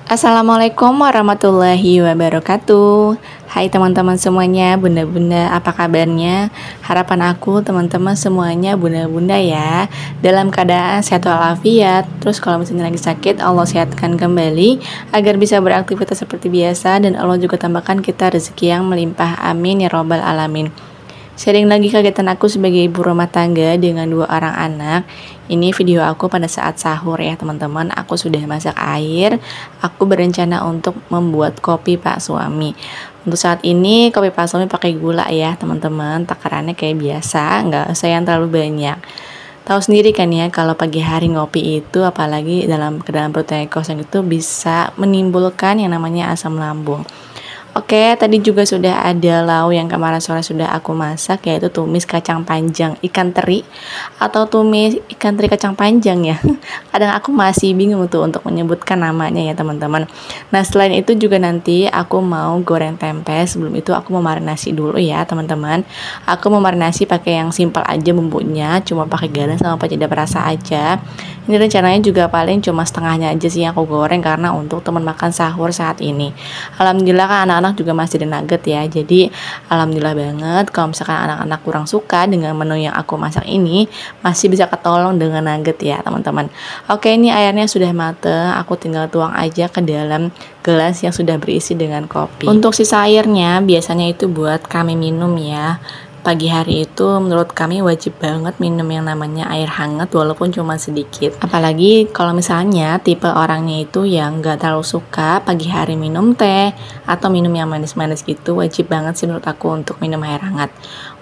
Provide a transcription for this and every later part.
Assalamualaikum warahmatullahi wabarakatuh. Hai teman-teman semuanya, bunda-bunda, apa kabarnya? Harapan aku teman-teman semuanya bunda-bunda ya, dalam keadaan sehat walafiat. Terus kalau misalnya lagi sakit, Allah sehatkan kembali agar bisa beraktivitas seperti biasa, dan Allah juga tambahkan kita rezeki yang melimpah, amin ya robbal alamin. Sharing lagi kegiatan aku sebagai ibu rumah tangga dengan 2 orang anak. Ini video aku pada saat sahur ya teman-teman. Aku sudah masak air. Aku berencana untuk membuat kopi Pak Suami. Untuk saat ini kopi Pak Suami pakai gula ya teman-teman. Takarannya kayak biasa, nggak usah yang terlalu banyak. Tahu sendiri kan ya, kalau pagi hari ngopi itu apalagi ke dalam perut yang kosong itu bisa menimbulkan yang namanya asam lambung. Oke, tadi juga sudah ada lauk yang kemarin sore sudah aku masak, yaitu tumis kacang panjang ikan teri atau tumis ikan teri kacang panjang ya. Kadang aku masih bingung tuh untuk menyebutkan namanya ya teman-teman. Nah, selain itu juga nanti aku mau goreng tempe. Sebelum itu aku mau marinasi dulu ya teman-teman. Aku mau marinasi pakai yang simpel aja bumbunya, cuma pakai garam sama penyedap rasa aja. Ini rencananya juga paling cuma setengahnya aja sih yang aku goreng karena untuk teman makan sahur saat ini. Alhamdulillah kan anak-anak juga masih ada nugget ya, jadi alhamdulillah banget kalau misalkan anak-anak kurang suka dengan menu yang aku masak ini, masih bisa ketolong dengan nugget ya teman-teman. Oke, ini airnya sudah mateng, aku tinggal tuang aja ke dalam gelas yang sudah berisi dengan kopi. Untuk sisa airnya biasanya itu buat kami minum ya. Pagi hari itu menurut kami wajib banget minum yang namanya air hangat walaupun cuma sedikit. Apalagi kalau misalnya tipe orangnya itu yang gak terlalu suka pagi hari minum teh atau minum yang manis-manis gitu, wajib banget sih menurut aku untuk minum air hangat.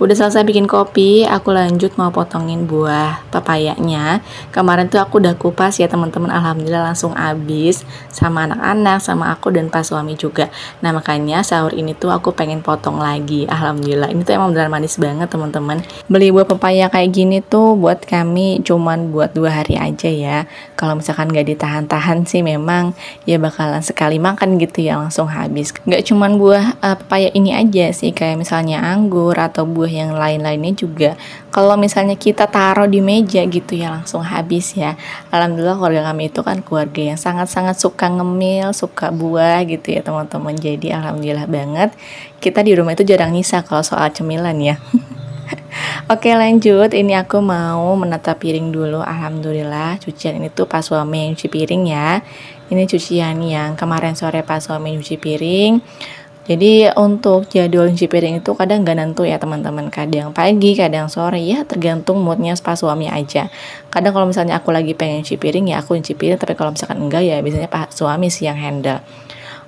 Udah selesai bikin kopi, aku lanjut mau potongin buah papayanya. Kemarin tuh aku udah kupas ya teman-teman, alhamdulillah langsung habis sama anak-anak, sama aku dan pas suami juga. Nah makanya sahur ini tuh aku pengen potong lagi, alhamdulillah. Ini tuh emang beneran manis banget teman-teman. Beli buah pepaya kayak gini tuh buat kami cuman buat 2 hari aja ya. Kalau misalkan gak ditahan-tahan sih memang ya bakalan sekali makan gitu ya langsung habis. Gak cuman buah pepaya ini aja sih, kayak misalnya anggur atau buah yang lain-lainnya juga. Kalau misalnya kita taruh di meja gitu ya langsung habis ya. Alhamdulillah keluarga kami itu kan keluarga yang sangat-sangat suka ngemil, suka buah gitu ya teman-teman. Jadi alhamdulillah banget kita di rumah itu jarang nyisa kalau soal cemilan ya. Oke lanjut, ini aku mau menata piring dulu. Alhamdulillah cucian ini tuh pas suami yang cuci piring ya. Ini cucian yang kemarin sore pas suami cuci piring. Jadi untuk jadwal cuci piring itu kadang gak nentu ya teman-teman. Kadang pagi, kadang sore ya, tergantung moodnya pas suami aja. Kadang kalau misalnya aku lagi pengen cuci piring ya aku cuci piring, tapi kalau misalkan enggak ya biasanya Pak suami sih yang handle.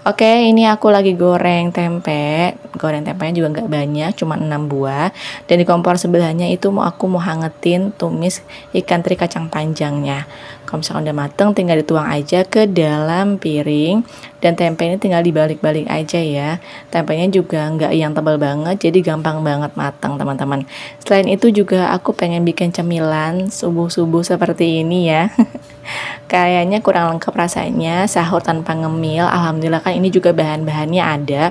Oke, ini aku lagi goreng tempe. Goreng tempenya juga nggak banyak, cuma 6 buah. Dan di kompor sebelahnya itu aku mau hangetin tumis ikan teri kacang panjangnya. Kalau misalkan udah mateng, tinggal dituang aja ke dalam piring. Dan tempe ini tinggal dibalik-balik aja ya. Tempenya juga nggak yang tebal banget, jadi gampang banget matang teman-teman. Selain itu juga aku pengen bikin cemilan subuh-subuh seperti ini ya. Kayaknya kurang lengkap rasanya sahur tanpa ngemil. Alhamdulillah kan ini juga bahan-bahannya ada.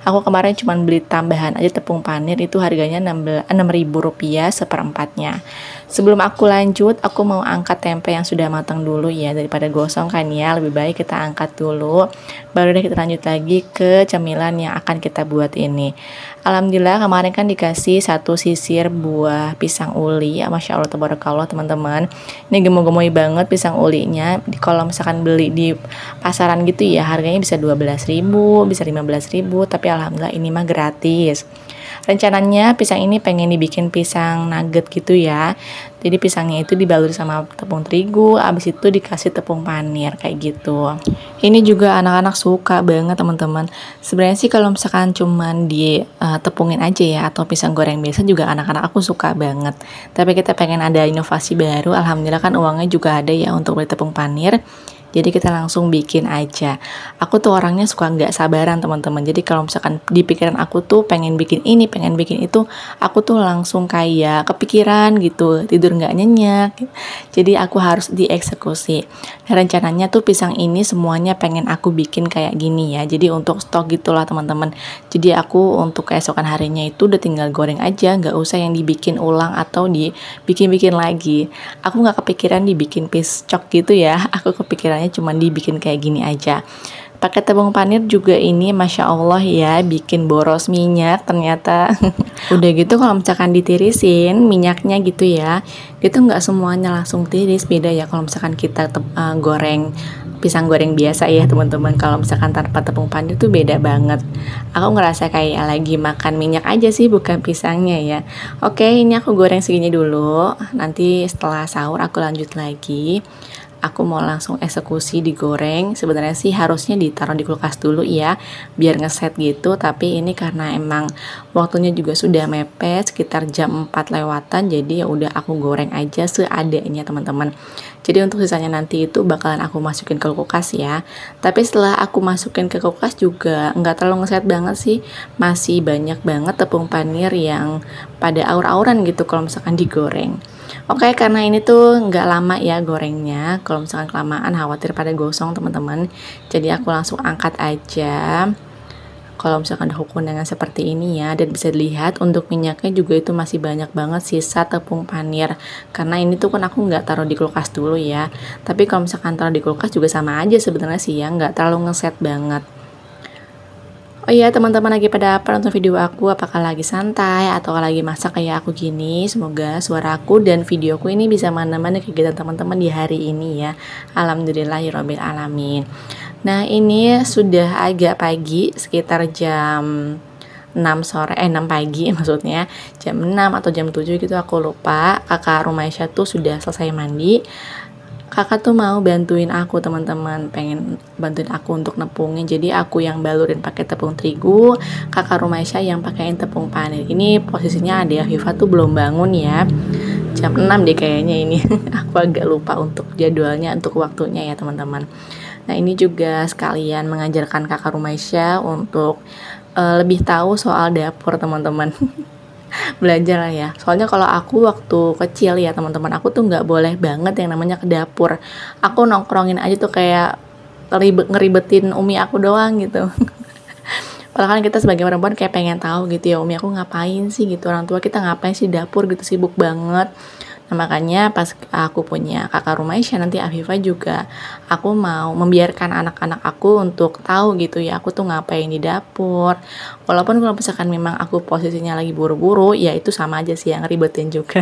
Aku kemarin cuma beli tambahan aja tepung panir, itu harganya Rp6.000 seperempatnya. Sebelum aku lanjut, aku mau angkat tempe yang sudah matang dulu ya, daripada gosong kan ya, lebih baik kita angkat dulu. Baru deh kita lanjut lagi ke cemilan yang akan kita buat ini. Alhamdulillah kemarin kan dikasih 1 sisir buah pisang uli ya, Masya Allah tabarakallah teman-teman. Ini gemoy-gemoy banget pisang ulinya. Kalau misalkan beli di pasaran gitu ya harganya bisa 12.000, bisa 15.000, tapi alhamdulillah ini mah gratis. Rencananya pisang ini pengen dibikin pisang nugget gitu ya. Jadi pisangnya itu dibalur sama tepung terigu, abis itu dikasih tepung panir kayak gitu. Ini juga anak-anak suka banget teman-teman. Sebenarnya sih kalau misalkan cuman tepungin aja ya atau pisang goreng biasa juga anak-anak aku suka banget. Tapi kita pengen ada inovasi baru. Alhamdulillah kan uangnya juga ada ya untuk beli tepung panir. Jadi kita langsung bikin aja. Aku tuh orangnya suka nggak sabaran teman-teman. Jadi kalau misalkan di pikiran aku tuh pengen bikin ini, pengen bikin itu, aku tuh langsung kayak kepikiran gitu, tidur nggak nyenyak. Jadi aku harus dieksekusi. Rencananya tuh pisang ini semuanya pengen aku bikin kayak gini ya. Jadi untuk stok gitulah teman-teman. Jadi aku untuk keesokan harinya itu udah tinggal goreng aja, nggak usah yang dibikin ulang atau dibikin-bikin lagi. Aku nggak kepikiran dibikin piscok gitu ya. Aku kepikiran cuma dibikin kayak gini aja. Pakai tepung panir juga ini Masya Allah ya, bikin boros minyak ternyata. Udah gitu kalau misalkan ditirisin minyaknya gitu ya, itu nggak semuanya langsung tiris, beda ya kalau misalkan kita goreng pisang goreng biasa ya teman-teman. Kalau misalkan tanpa tepung panir tuh beda banget. Aku ngerasa kayak lagi makan minyak aja sih, bukan pisangnya ya. Oke, ini aku goreng segini dulu. Nanti setelah sahur aku lanjut lagi. Aku mau langsung eksekusi digoreng. Sebenarnya sih harusnya ditaruh di kulkas dulu ya, biar ngeset gitu. Tapi ini karena emang waktunya juga sudah mepet, sekitar jam 4 lewatan. Jadi ya udah aku goreng aja seadanya teman-teman. Jadi untuk sisanya nanti itu bakalan aku masukin ke kulkas ya. Tapi setelah aku masukin ke kulkas juga nggak terlalu ngeset banget sih. Masih banyak banget tepung panir yang pada aur-auran gitu kalau misalkan digoreng. Oke, karena ini tuh nggak lama ya gorengnya. Kalau misalkan kelamaan khawatir pada gosong teman-teman. Jadi aku langsung angkat aja. Kalau misalkan ada kuningan seperti ini ya, dan bisa dilihat untuk minyaknya juga itu masih banyak banget sisa tepung panir. Karena ini tuh kan aku nggak taruh di kulkas dulu ya. Tapi kalau misalkan taruh di kulkas juga sama aja sebenarnya sih ya, nggak terlalu ngeset banget. Oh iya, teman-teman lagi pada apa nonton video aku? Apakah lagi santai atau lagi masak kayak aku gini? Semoga suaraku dan videoku ini bisa menemani kegiatan teman-teman di hari ini ya. Alhamdulillahirabbil alamin. Nah, ini sudah agak pagi, sekitar jam 6 pagi maksudnya. Jam 6 atau jam 7 gitu aku lupa. Kakak Rumaisya tuh sudah selesai mandi. Kakak tuh mau bantuin aku teman-teman, pengen bantuin aku untuk nepungin. Jadi aku yang balurin pakai tepung terigu, kakak Rumaisya yang pakaiin tepung panir. Ini posisinya Ade Afifah tuh belum bangun ya, jam 6 deh kayaknya ini. Aku agak lupa untuk jadwalnya, untuk waktunya ya teman-teman. Nah ini juga sekalian mengajarkan kakak Rumaisya untuk lebih tahu soal dapur teman-teman. Belajar lah ya, soalnya kalau aku waktu kecil ya teman-teman, aku tuh nggak boleh banget yang namanya ke dapur. Aku nongkrongin aja tuh kayak ngeribetin umi aku doang gitu. Padahal kan kita sebagai perempuan kayak pengen tahu gitu ya, umi aku ngapain sih gitu, orang tua kita ngapain sih dapur gitu, sibuk banget. Nah makanya pas aku punya kakak Rumaisya nanti Afifah juga, aku mau membiarkan anak-anak aku untuk tahu gitu ya aku tuh ngapain di dapur. Walaupun kalau misalkan memang aku posisinya lagi buru-buru ya itu sama aja sih yang ribetin juga.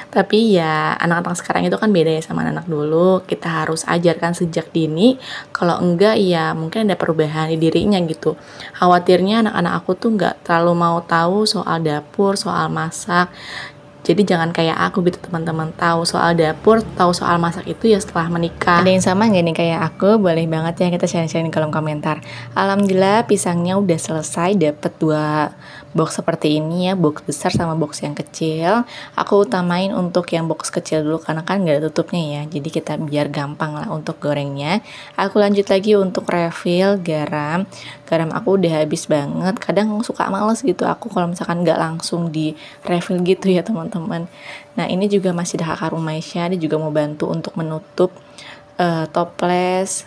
Tapi ya anak-anak sekarang itu kan beda ya sama anak dulu. Kita harus ajarkan sejak dini. Kalau enggak ya mungkin ada perubahan di dirinya gitu. Khawatirnya anak-anak aku tuh nggak terlalu mau tahu soal dapur, soal masak. Jadi jangan kayak aku gitu teman-teman, tahu soal dapur, tahu soal masak itu ya setelah menikah. Ada yang sama nggak nih kayak aku? Boleh banget ya kita share-share di kolom komentar. Alhamdulillah pisangnya udah selesai, dapet 2 box seperti ini ya, box besar sama box yang kecil. Aku utamain untuk yang box kecil dulu karena kan nggak ada tutupnya ya, jadi kita biar gampang lah untuk gorengnya. Aku lanjut lagi untuk refill garam. Garam aku udah habis banget, kadang suka males gitu aku kalau misalkan nggak langsung di refill gitu ya teman-teman. Nah ini juga masih ada kakak Rumaisya, dia juga mau bantu untuk menutup toples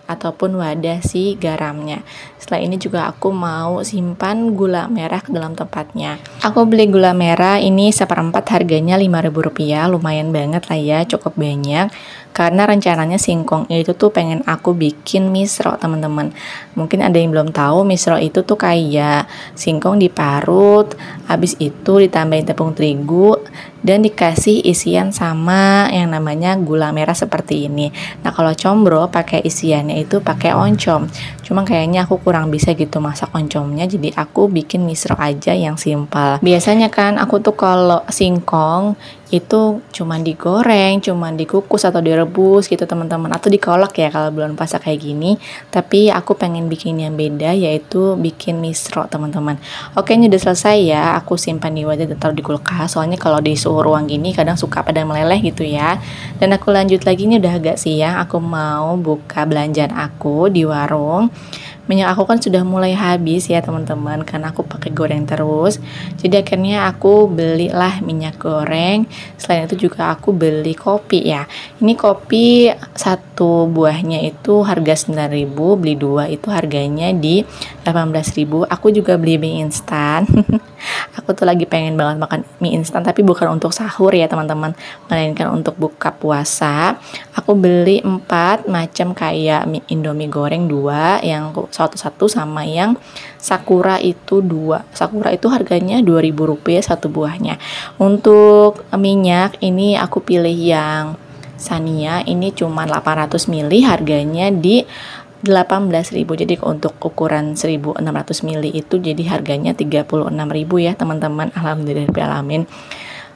ataupun wadah si garamnya. Setelah ini juga aku mau simpan gula merah ke dalam tempatnya. Aku beli gula merah ini 1/4, harganya Rp5.000, lumayan banget lah ya, cukup banyak. Karena rencananya singkongnya itu tuh pengen aku bikin misro teman-teman. Mungkin ada yang belum tahu, misro itu tuh kayak singkong diparut, habis itu ditambahin tepung terigu dan dikasih isian sama yang namanya gula merah seperti ini. Nah kalau combro pakai isiannya itu pakai oncom. Cuma kayaknya aku kurang bisa gitu masak oncomnya, jadi aku bikin misro aja yang simpel. Biasanya kan aku tuh kalau singkong itu cuman digoreng, cuman dikukus atau direbus gitu teman-teman, atau dikolak ya kalau bulan puasa kayak gini. Tapi aku pengen bikin yang beda, yaitu bikin misro teman-teman. Oke, ini udah selesai ya, aku simpan di wadah dan taruh di kulkas, soalnya kalau di suhu ruang gini kadang suka pada meleleh gitu ya. Dan aku lanjut lagi, ini udah agak siang, aku mau buka belanjaan aku di warung. Minyak aku kan sudah mulai habis ya teman-teman, karena aku pakai goreng terus. Jadi akhirnya aku belilah minyak goreng. Selain itu juga aku beli kopi ya. Ini kopi 1 satu buahnya itu harga 9.000, beli dua itu harganya di 18.000. Aku juga beli mie instan. Aku tuh lagi pengen banget makan mie instan, tapi bukan untuk sahur ya teman-teman, melainkan untuk buka puasa. Aku beli 4 macam kayak mie Indomie goreng 2, yang satu sama yang Sakura itu 2. Sakura itu harganya Rp2.000 satu buahnya. Untuk minyak ini aku pilih yang Sania, ini cuma 800 ml, harganya di 18.000. Jadi untuk ukuran 1600 ml itu jadi harganya 36.000 ya teman-teman. Alhamdulillahirobbilalamin.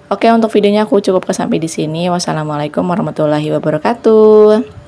Oke, untuk videonya aku cukup sampai di sini. Wassalamualaikum warahmatullahi wabarakatuh.